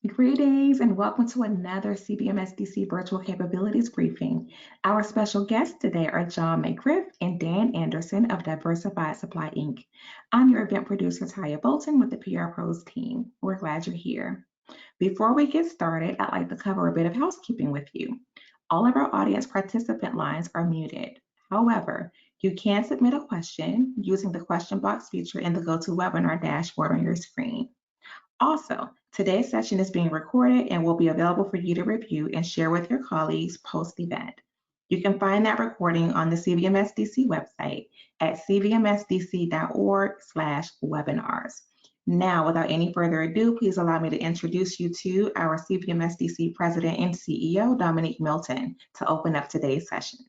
Greetings and welcome to another CVMSDC Virtual Capabilities Briefing. Our special guests today are John McGriff and Dan Anderson of Diversified Supply, Inc. I'm your event producer, Taya Bolton, with the PR Pros team. We're glad you're here. Before we get started, I'd like to cover a bit of housekeeping with you. All of our audience participant lines are muted. However, you can submit a question using the question box feature in the GoToWebinar dashboard on your screen. Also, today's session is being recorded and will be available for you to review and share with your colleagues post-event. You can find that recording on the CVMSDC website at cvmsdc.org/webinars. Now, without any further ado, please allow me to introduce you to our CVMSDC President and CEO, Dominique Milton, to open up today's session.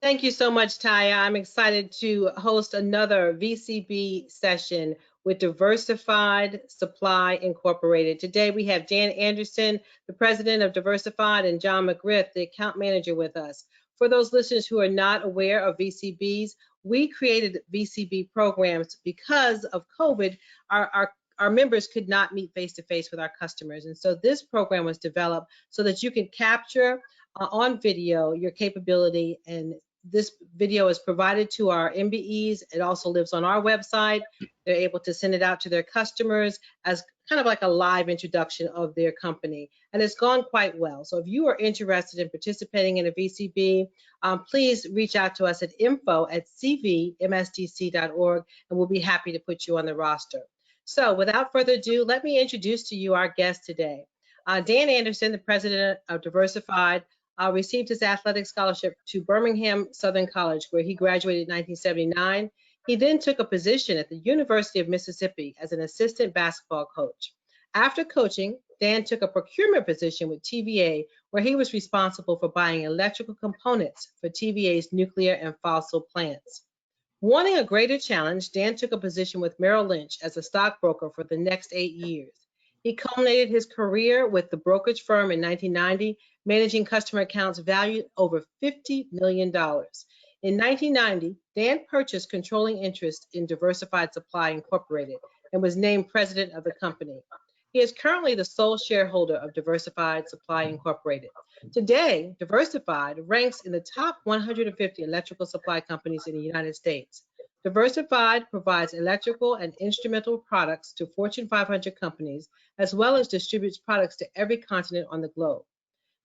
Thank you so much, Taya. I'm excited to host another VCB session with Diversified Supply Incorporated. Today we have Dan Anderson, the president of Diversified, and John McGriff, the account manager, with us. For those listeners who are not aware of VCBs, we created VCB programs because of COVID. Our members could not meet face-to-face with our customers. And so this program was developed so that you can capture on video your capability, and this video is provided to our MBEs. It also lives on our website. They're able to send it out to their customers as kind of like a live introduction of their company, and it's gone quite well. So if you are interested in participating in a VCB, please reach out to us at info@cvmsdc.org, and we'll be happy to put you on the roster. So without further ado, let me introduce to you our guest today. Dan Anderson, the president of Diversified, received his athletic scholarship to Birmingham Southern College, where he graduated in 1979. He then took a position at the University of Mississippi as an assistant basketball coach. After coaching, Dan took a procurement position with TVA, where he was responsible for buying electrical components for TVA's nuclear and fossil plants. Wanting a greater challenge, Dan took a position with Merrill Lynch as a stockbroker for the next 8 years. He culminated his career with the brokerage firm in 1990, managing customer accounts valued over $50 million. In 1990, Dan purchased controlling interest in Diversified Supply Incorporated and was named president of the company. He is currently the sole shareholder of Diversified Supply Incorporated. Today, Diversified ranks in the top 150 electrical supply companies in the United States. Diversified provides electrical and instrumental products to Fortune 500 companies, as well as distributes products to every continent on the globe.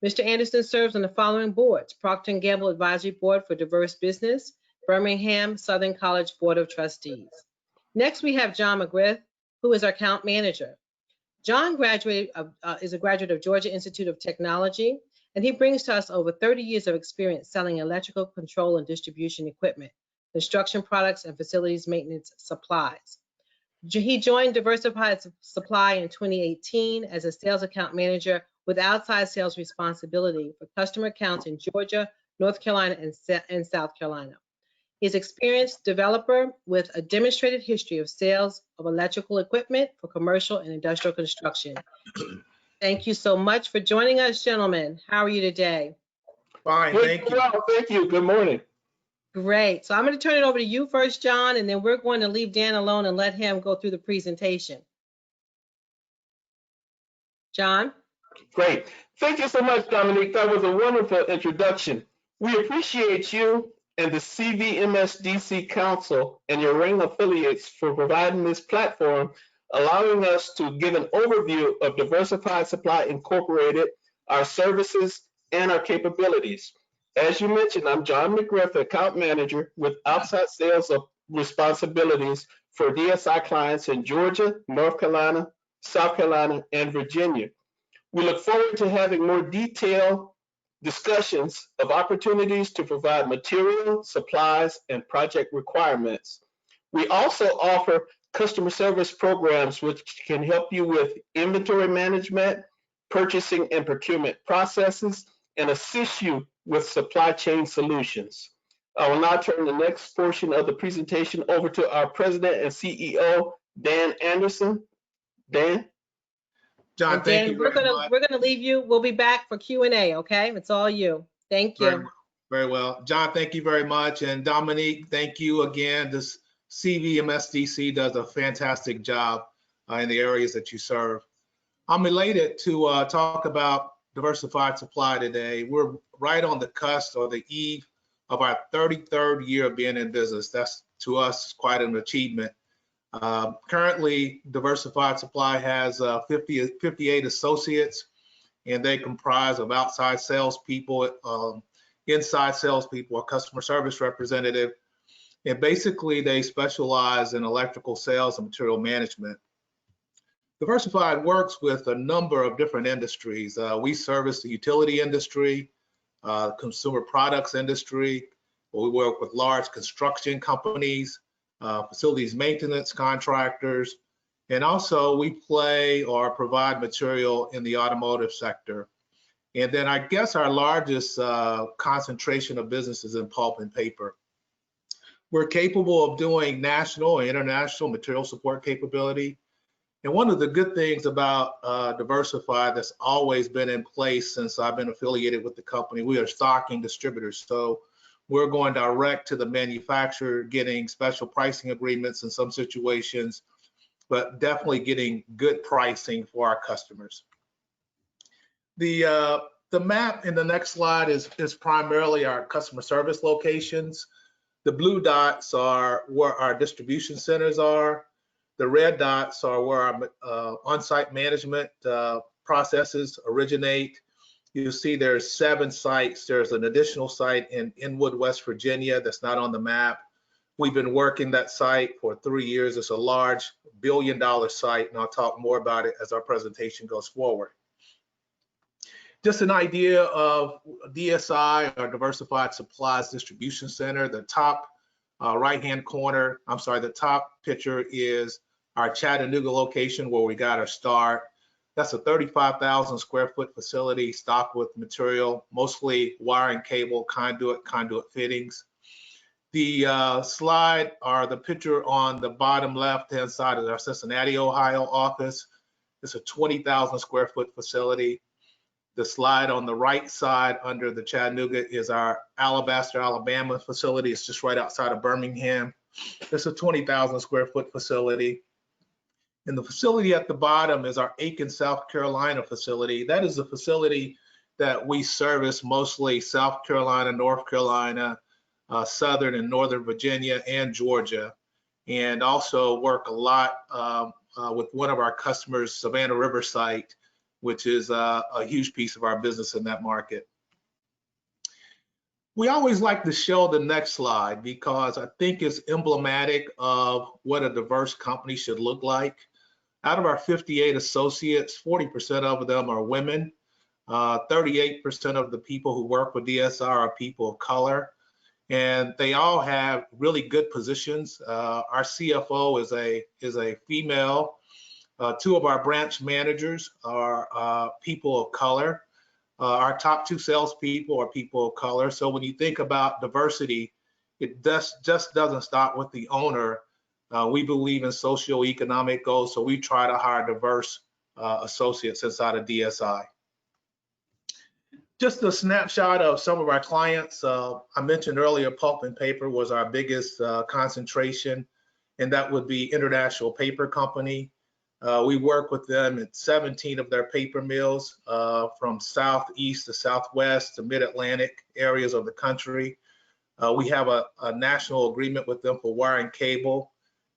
Mr. Anderson serves on the following boards: Proctor and Gamble Advisory Board for Diverse Business, Birmingham Southern College Board of Trustees. Next, we have John McGriff, who is our account manager. John is a graduate of Georgia Institute of Technology, and he brings to us over 30 years of experience selling electrical control and distribution equipment, construction products, and facilities maintenance supplies. He joined Diversified Supply in 2018 as a sales account manager with outside sales responsibility for customer accounts in Georgia, North Carolina, and South Carolina. He's an experienced developer with a demonstrated history of sales of electrical equipment for commercial and industrial construction. Thank you so much for joining us, gentlemen. How are you today? Fine, thank you. Well, thank you. Good morning. Great. So I'm going to turn it over to you first, John, and then we're going to leave Dan alone and let him go through the presentation. John? Great. Thank you so much, Dominique. That was a wonderful introduction. We appreciate you and the CVMSDC Council and your ring affiliates for providing this platform, allowing us to give an overview of Diversified Supply Incorporated, our services, and our capabilities. As you mentioned, I'm John McGriff, account manager with outside sales responsibilities for DSI clients in Georgia, North Carolina, South Carolina, and Virginia. We look forward to having more detailed discussions of opportunities to provide material, supplies, and project requirements. We also offer customer service programs which can help you with inventory management, purchasing and procurement processes, and assist you with supply chain solutions. I will now turn the next portion of the presentation over to our president and CEO, Dan Anderson. Dan? John, thank you very much. We're gonna leave you. We'll be back for Q&A, okay? It's all you. Thank you. Very well. John, thank you very much. And Dominique, thank you again. This CVMSDC does a fantastic job in the areas that you serve. I'm elated to talk about diversified supply today. We're right on the cusp or the eve of our 33rd year of being in business. That's, to us, quite an achievement. Currently, Diversified Supply has 58 associates, and they comprise of outside salespeople, inside salespeople, a customer service representative, and basically they specialize in electrical sales and material management. Diversified works with a number of different industries. We service the utility industry, consumer products industry. We work with large construction companies, facilities maintenance contractors, and also we play or provide material in the automotive sector. And then I guess our largest concentration of business is in pulp and paper. We're capable of doing national and international material support capability. And one of the good things about Diversified that's always been in place since I've been affiliated with the company, we are stocking distributors. So we're going direct to the manufacturer, getting special pricing agreements in some situations, but definitely getting good pricing for our customers. The map in the next slide is primarily our customer service locations. The blue dots are where our distribution centers are. The red dots are where our on-site management processes originate. You'll see there's 7 sites. There's an additional site in Inwood, West Virginia that's not on the map. We've been working that site for 3 years. It's a large billion-dollar site, and I'll talk more about it as our presentation goes forward. Just an idea of DSI, or Diversified Supplies Distribution Center. The top right-hand corner, the top picture is our Chattanooga location where we got our start. That's a 35,000 square foot facility stocked with material, mostly wire and cable, conduit fittings. The slide or the picture on the bottom left-hand side is our Cincinnati, Ohio office. It's a 20,000 square foot facility. The slide on the right side under the Chattanooga is our Alabaster, Alabama facility. It's just right outside of Birmingham. It's a 20,000 square foot facility. And the facility at the bottom is our Aiken, South Carolina facility. That is a facility that we service mostly South Carolina, North Carolina, Southern and Northern Virginia, and Georgia, and also work a lot with one of our customers, Savannah River site, which is a huge piece of our business in that market. We always like to show the next slide because I think it's emblematic of what a diverse company should look like. Out of our 58 associates, 40% of them are women. 38% of the people who work with DSR are people of color, and they all have really good positions. Our CFO is a female. 2 of our branch managers are people of color. Our top 2 salespeople are people of color. So when you think about diversity, it just doesn't stop with the owner. We believe in socioeconomic goals, so we try to hire diverse associates inside of DSI. Just a snapshot of some of our clients. I mentioned earlier, pulp and paper was our biggest concentration, and that would be International Paper Company. We work with them at 17 of their paper mills from southeast to southwest to mid-Atlantic areas of the country. We have a national agreement with them for wire and cable,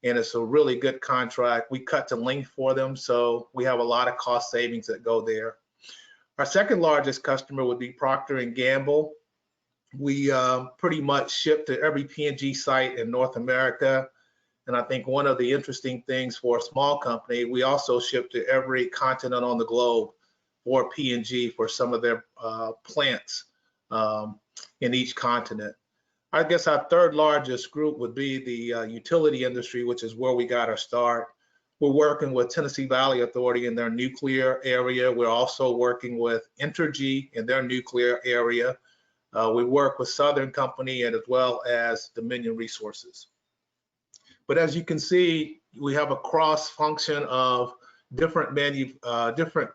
and it's a really good contract. We cut to length for them, so we have a lot of cost savings that go there. Our second largest customer would be Proctor and Gamble. We pretty much ship to every P&G site in North America. And I think one of the interesting things for a small company, we also ship to every continent on the globe for P&G for some of their plants in each continent. I guess our third largest group would be the utility industry, which is where we got our start. We're working with Tennessee Valley Authority in their nuclear area. We're also working with Entergy in their nuclear area. We work with Southern Company and as well as Dominion Resources. But as you can see, we have a cross function of different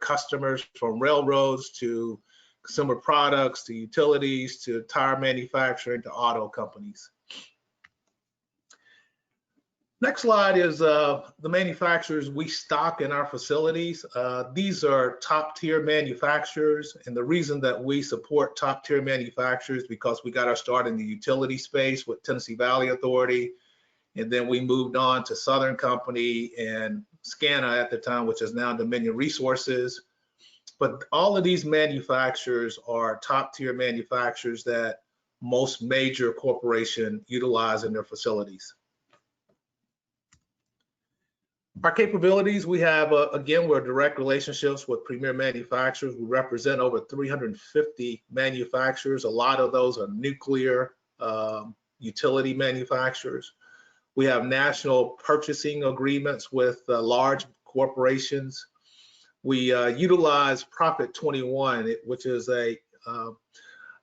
customers, from railroads to consumer products to utilities to tire manufacturing to auto companies. Next slide is the manufacturers we stock in our facilities. These are top tier manufacturers, and the reason that we support top tier manufacturers because we got our start in the utility space with Tennessee Valley Authority, and then we moved on to Southern Company and SCANA at the time, which is now Dominion Resources. But all of these manufacturers are top tier manufacturers that most major corporations utilize in their facilities. Our capabilities, we have, again, we're direct relationships with premier manufacturers. We represent over 350 manufacturers. A lot of those are nuclear utility manufacturers. We have national purchasing agreements with large corporations. We utilize Profit 21, which is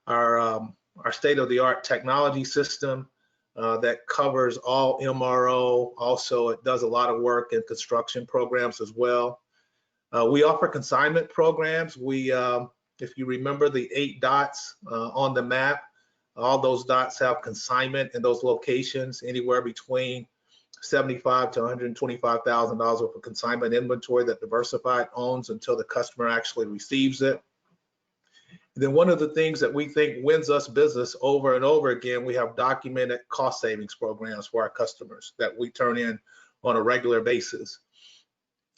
our state-of-the-art technology system that covers all MRO. Also, it does a lot of work in construction programs as well. We offer consignment programs. If you remember the 8 dots on the map, all those dots have consignment in those locations, anywhere between $75,000 to $125,000 worth of consignment inventory that Diversified owns until the customer actually receives it. And then one of the things that we think wins us business over and over again, we have documented cost savings programs for our customers that we turn in on a regular basis.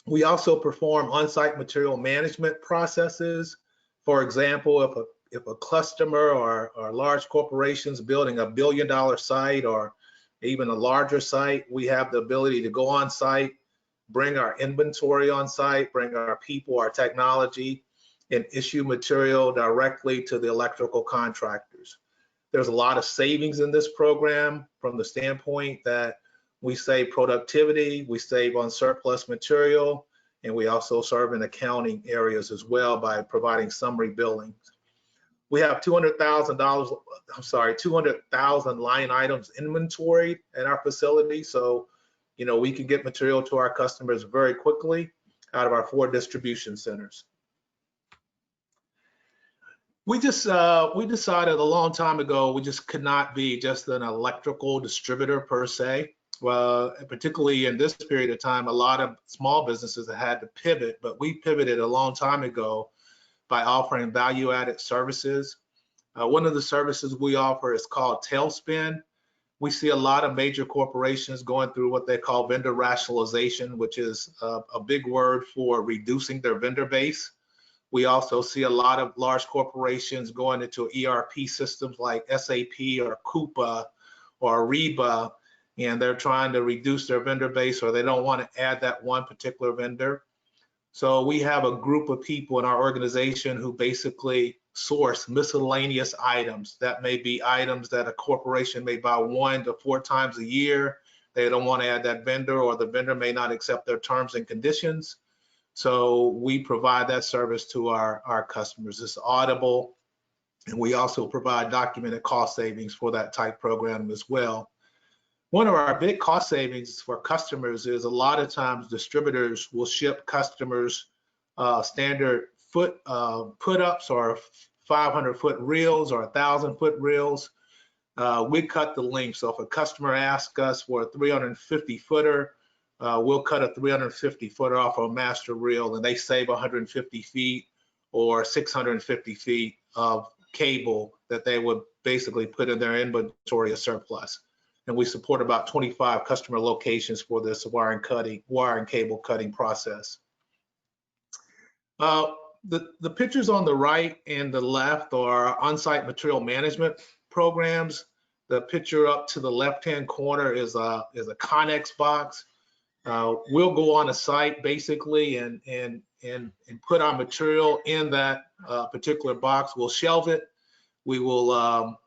We also perform on-site material management processes. For example, if a customer or large corporations building $1 billion site or even a larger site, we have the ability to go on site, bring our inventory on site, bring our people, our technology, and issue material directly to the electrical contractors. There's a lot of savings in this program from the standpoint that we save productivity, we save on surplus material, and we also serve in accounting areas as well by providing summary billings. We have 200,000 line items inventoried in our facility, so we can get material to our customers very quickly out of our 4 distribution centers. We decided a long time ago we just could not be just an electrical distributor per se. Well, particularly in this period of time, a lot of small businesses have had to pivot, but we pivoted a long time ago by offering value-added services. One of the services we offer is called Tailspin. We see a lot of major corporations going through what they call vendor rationalization, which is a big word for reducing their vendor base. We also see a lot of large corporations going into ERP systems like SAP or Coupa or Ariba, and they're trying to reduce their vendor base, or they don't want to add that one particular vendor. So we have a group of people in our organization who basically source miscellaneous items. That may be items that a corporation may buy 1 to 4 times a year. They don't want to add that vendor, or the vendor may not accept their terms and conditions. So we provide that service to our customers. It's audible, and we also provide documented cost savings for that type program as well. One of our big cost savings for customers is a lot of times distributors will ship customers standard put-ups or 500-foot reels or 1,000-foot reels. We cut the length. So if a customer asks us for a 350-footer, we'll cut a 350-footer off a master reel, and they save 150 feet or 650 feet of cable that they would basically put in their inventory as surplus. And we support about 25 customer locations for this wire and cable cutting process. The pictures on the right and the left are on-site material management programs. The picture up to the left-hand corner is a Connex box. We'll go on a site basically and put our material in that particular box. We'll shelve it. We will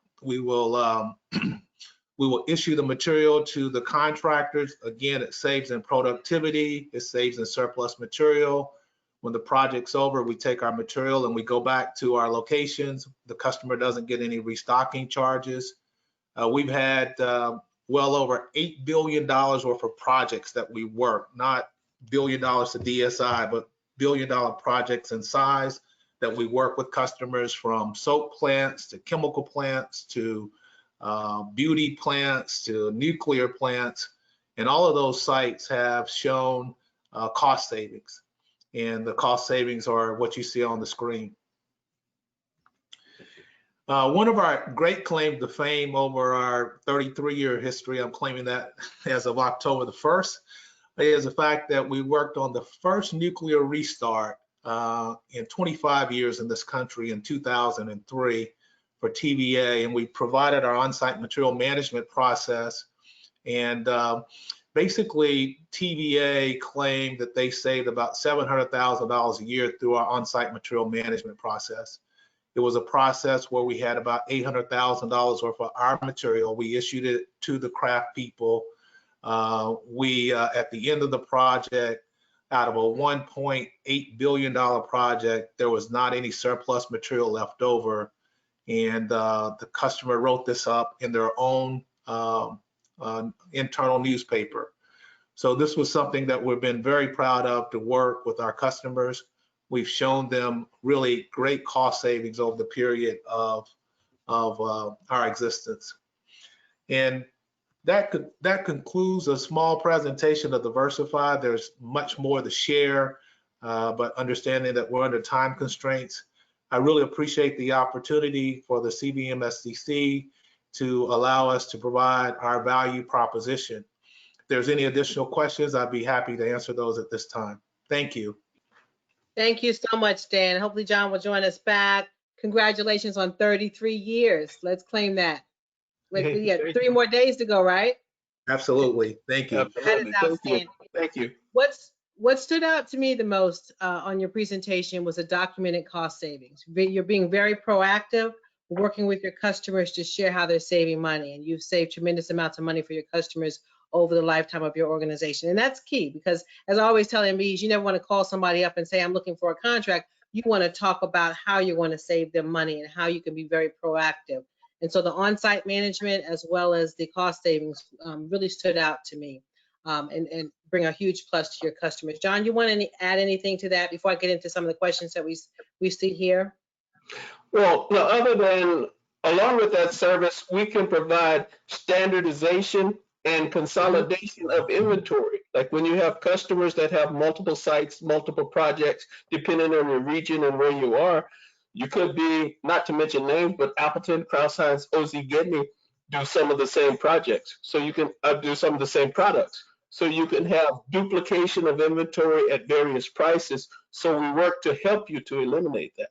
issue the material to the contractors. Again, it saves in productivity. It saves in surplus material. When the project's over, we take our material and we go back to our locations. The customer doesn't get any restocking charges. We've had well over $8 billion worth of projects that we work, not $1 billion to DSI, but billion-dollar projects in size that we work with customers, from soap plants to chemical plants to beauty plants to nuclear plants. And all of those sites have shown cost savings. And the cost savings are what you see on the screen. One of our great claims to fame over our 33-year history, I'm claiming that as of October the 1st, is the fact that we worked on the first nuclear restart in 25 years in this country in 2003 for TVA, and we provided our on-site material management process. And basically, TVA claimed that they saved about $700,000 a year through our on-site material management process. It was a process where we had about $800,000 worth of our material. We issued it to the craft people. At the end of the project, out of a $1.8 billion project, there was not any surplus material left over. And the customer wrote this up in their own internal newspaper. So this was something that we've been very proud of to work with our customers. We've shown them really great cost savings over the period of our existence. And that concludes a small presentation of Diversified. There's much more to share, but understanding that we're under time constraints, I really appreciate the opportunity for the CVMSDC to allow us to provide our value proposition. If there's any additional questions, I'd be happy to answer those at this time. Thank you. Thank you so much, Dan. Hopefully John will join us back. Congratulations on 33 years. Let's claim that. We got 3 more days to go, right? Absolutely. Thank you. Absolutely. That is outstanding. Thank you. What stood out to me the most on your presentation was the documented cost savings. You're being very proactive, working with your customers to share how they're saving money, and you've saved tremendous amounts of money for your customers over the lifetime of your organization. And that's key, because as I always tell MBs, you never want to call somebody up and say, I'm looking for a contract. You want to talk about how you want to save them money and how you can be very proactive. And so the on-site management as well as the cost savings really stood out to me and bring a huge plus to your customers. John, you want to add anything to that before I get into some of the questions that we see here? Well, no, other than along with that service, we can provide standardization and consolidation of inventory. Like when you have customers that have multiple sites, multiple projects, depending on your region and where you are, you could be, not to mention names, but Appleton, Crouse-Hinds, OZ Gedney do some of the same projects. So you can do some of the same products. So you can have duplication of inventory at various prices. So we work to help you to eliminate that.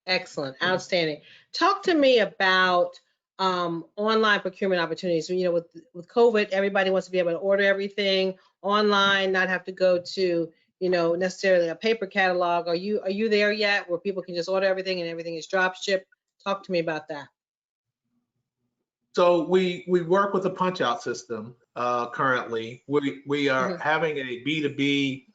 Excellent, outstanding. Talk to me about online procurement opportunities. You know, with COVID, everybody wants to be able to order everything online, not have to go to, you know, necessarily a paper catalog. Are you there yet, where people can just order everything and everything is drop shipped? Talk to me about that. So we work with the punch out system currently. We are having a B2B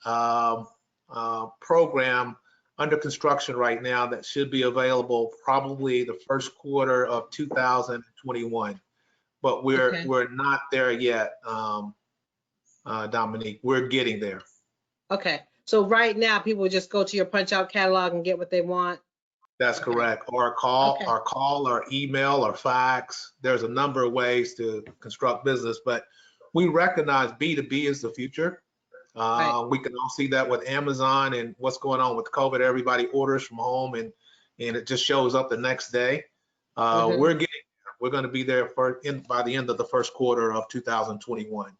program under construction right now that should be available probably the first quarter of 2021, but we're not there yet, Dominique. We're getting there. Okay, so right now people just go to your punch out catalog and get what they want. That's correct. Or call or email or fax. There's a number of ways to construct business, but we recognize B2B is the future. Right. We can all see that with Amazon and what's going on with COVID. Everybody orders from home and it just shows up the next day. We're getting there. We're going to be there by the end of the first quarter of 2021.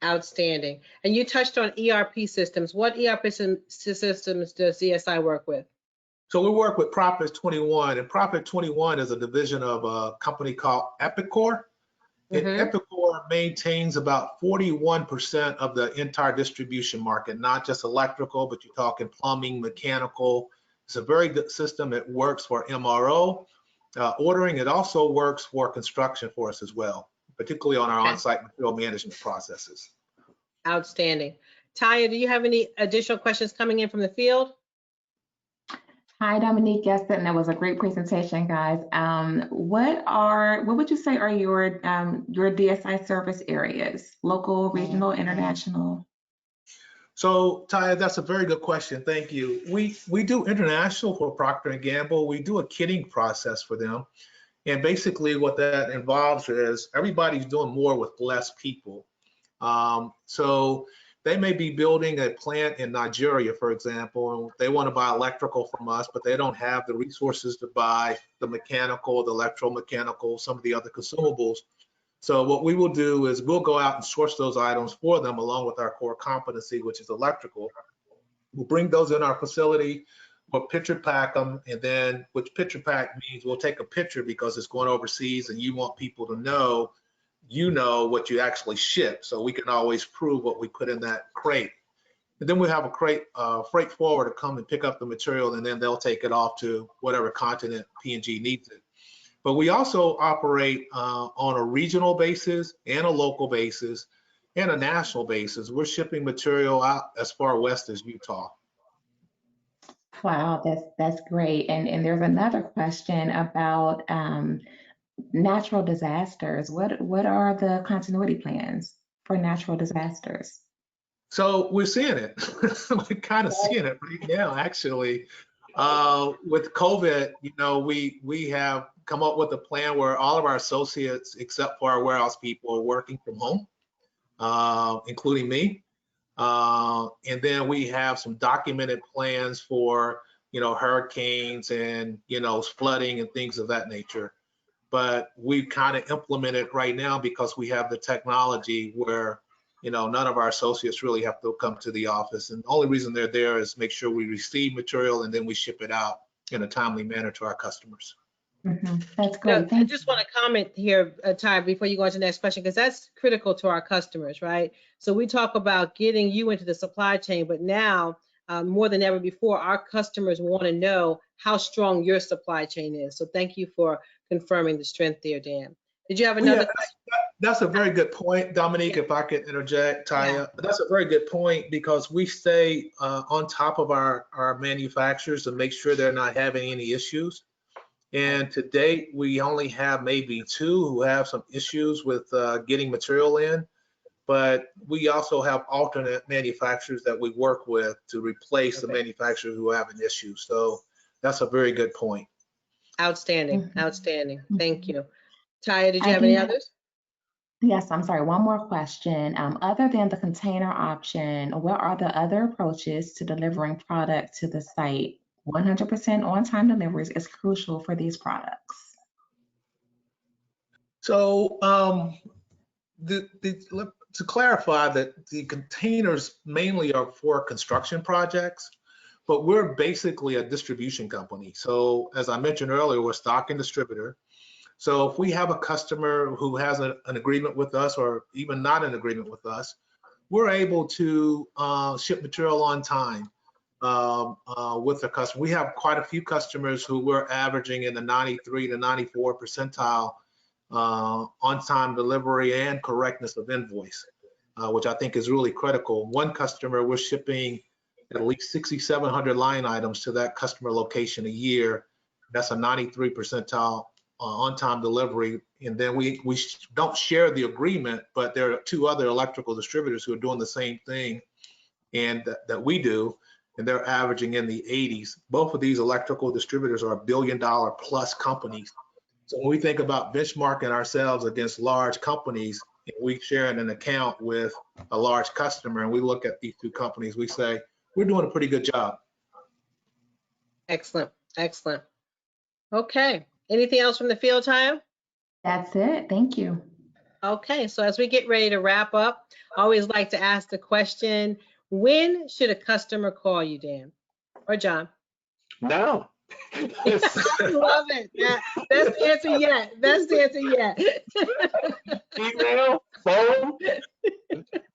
Outstanding. And you touched on ERP systems. What ERP systems does CSI work with? So we work with Profit 21, and Profit 21 is a division of a company called Epicor. And Epicor maintains about 41% of the entire distribution market, not just electrical, but you're talking plumbing, mechanical. It's a very good system. It works for MRO ordering. It also works for construction for us as well, particularly on our on-site material management processes. Outstanding. Taya, do you have any additional questions coming in from the field? Hi, Dominique. Yes, that was a great presentation, guys. What would you say are your DSI service areas? Local, regional, international? So, Taya, that's a very good question. Thank you. We do international for Proctor and Gamble. We do a kitting process for them. And basically what that involves is everybody's doing more with less people. So they may be building a plant in Nigeria, for example, and they want to buy electrical from us, but they don't have the resources to buy the mechanical, the electromechanical, some of the other consumables. So what we will do is we'll go out and source those items for them along with our core competency, which is electrical. We'll bring those in our facility, we'll picture pack them, and then, which picture pack means we'll take a picture because it's going overseas and you want people to know, you know, what you actually ship. So we can always prove what we put in that crate. And then we have a crate, freight forwarder come and pick up the material, and then they'll take it off to whatever continent P&G needs it. But we also operate on a regional basis and a local basis and a national basis. We're shipping material out as far west as Utah. Wow, that's great. And there's another question about natural disasters. What are the continuity plans for natural disasters? So we're seeing it. We're kind of seeing it right now, actually. With COVID, you know, we have come up with a plan where all of our associates, except for our warehouse people, are working from home, including me. And then we have some documented plans for, you know, hurricanes and, you know, flooding and things of that nature. But we kind of implement it right now because we have the technology where, you know, none of our associates really have to come to the office. And the only reason they're there is make sure we receive material and then we ship it out in a timely manner to our customers. That's Now, great. I just want to comment here, Ty, before you go on to the next question, because that's critical to our customers, right? So we talk about getting you into the supply chain, but now more than ever before, our customers want to know how strong your supply chain is. So thank you for confirming the strength there, Dan. Did you have another question? That's a very good point, Dominique, if I could interject, Taya. Yeah. That's a very good point because we stay on top of our manufacturers to make sure they're not having any issues. And to date, we only have maybe 2 who have some issues with getting material in, but we also have alternate manufacturers that we work with to replace the manufacturers who have an issue. So that's a very good point. Outstanding, outstanding. Thank you. Taya, did you have any others? Yes, I'm sorry. One more question. Other than the container option, what are the other approaches to delivering product to the site? 100% on-time deliveries is crucial for these products. So to clarify that the containers mainly are for construction projects, but we're basically a distribution company. So as I mentioned earlier, we're a stock and distributor. So if we have a customer who has an agreement with us or even not an agreement with us, we're able to ship material on time with the customer. We have quite a few customers who we're averaging in the 93 to 94 percentile on-time delivery and correctness of invoice, which I think is really critical. One customer, we're shipping at least 6,700 line items to that customer location a year. That's a 93 percentile on-time delivery. And then we don't share the agreement, but there are 2 other electrical distributors who are doing the same thing and that we do, and they're averaging in the 80s. Both of these electrical distributors are $1 billion plus companies. So when we think about benchmarking ourselves against large companies, and we share an account with a large customer, and we look at these 2 companies, we say, we're doing a pretty good job. Excellent, excellent. Okay, anything else from the field, Taya? That's it. Thank you. Okay, so as we get ready to wrap up, I always like to ask the question, when should a customer call you, Dan or John? Now. I love it. Best answer yet. Best answer yet. Email, phone.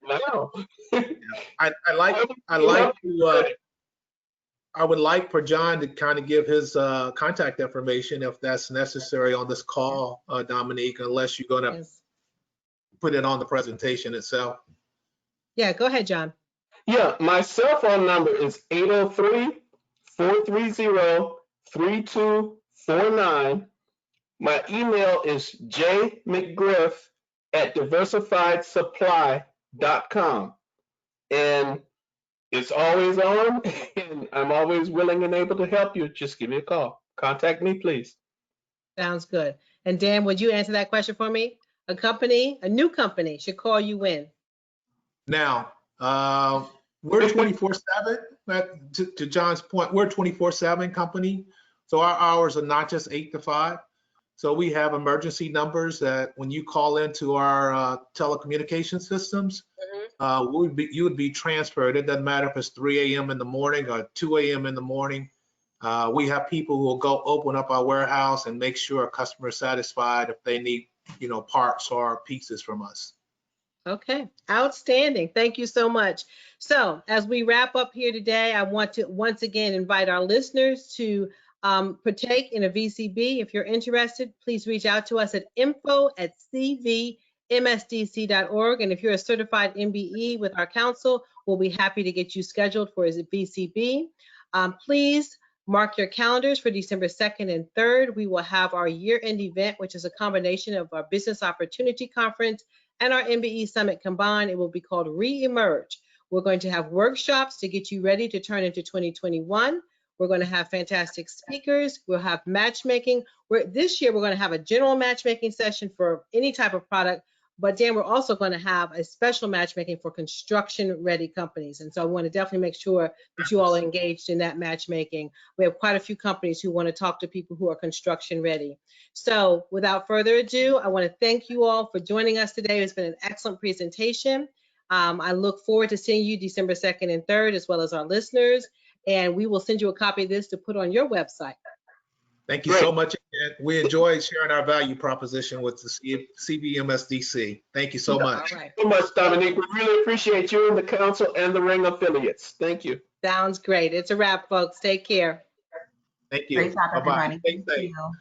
Now. I would like for John to kind of give his contact information if that's necessary on this call, Dominique, unless you're going to put it on the presentation itself. Yeah, go ahead, John. Yeah, my cell phone number is 803-430-3249. My email is jmcgriff@diversifiedsupply.com. And it's always on, and I'm always willing and able to help you. Just give me a call. Contact me, please. Sounds good. And Dan, would you answer that question for me? A new company should call you when? Now, we're 24/7. To John's point, we're a 24/7 company. So our hours are not just 8 to 5. So we have emergency numbers that when you call into our telecommunication systems, you would be transferred. It doesn't matter if it's 3 a.m. in the morning or 2 a.m. in the morning. We have people who will go open up our warehouse and make sure a customer is satisfied if they need, parts or pieces from us. Okay, outstanding. Thank you so much. So as we wrap up here today, I want to once again invite our listeners to partake in a VCB. If you're interested, please reach out to us at info@cvmsdc.org. And if you're a certified MBE with our council, we'll be happy to get you scheduled for a VCB. Please mark your calendars for December 2nd and 3rd. We will have our year-end event, which is a combination of our Business Opportunity Conference and our MBE Summit combined. It will be called Re-Emerge. We're going to have workshops to get you ready to turn into 2021. We're going to have fantastic speakers. We'll have matchmaking. This year, we're going to have a general matchmaking session for any type of product. But Dan, we're also going to have a special matchmaking for construction-ready companies. And so I want to definitely make sure that you all are engaged in that matchmaking. We have quite a few companies who want to talk to people who are construction-ready. So without further ado, I want to thank you all for joining us today. It's been an excellent presentation. I look forward to seeing you December 2nd and 3rd, as well as our listeners. And we will send you a copy of this to put on your website. Thank you so much. We enjoyed sharing our value proposition with the CVMSDC. Thank you so much. All right. So much, Dominique. We really appreciate you and the council and the Ring affiliates. Thank you. Sounds great. It's a wrap, folks. Take care. Thank you. Great job, Bye-bye. everybody. Stay Thank safe. you.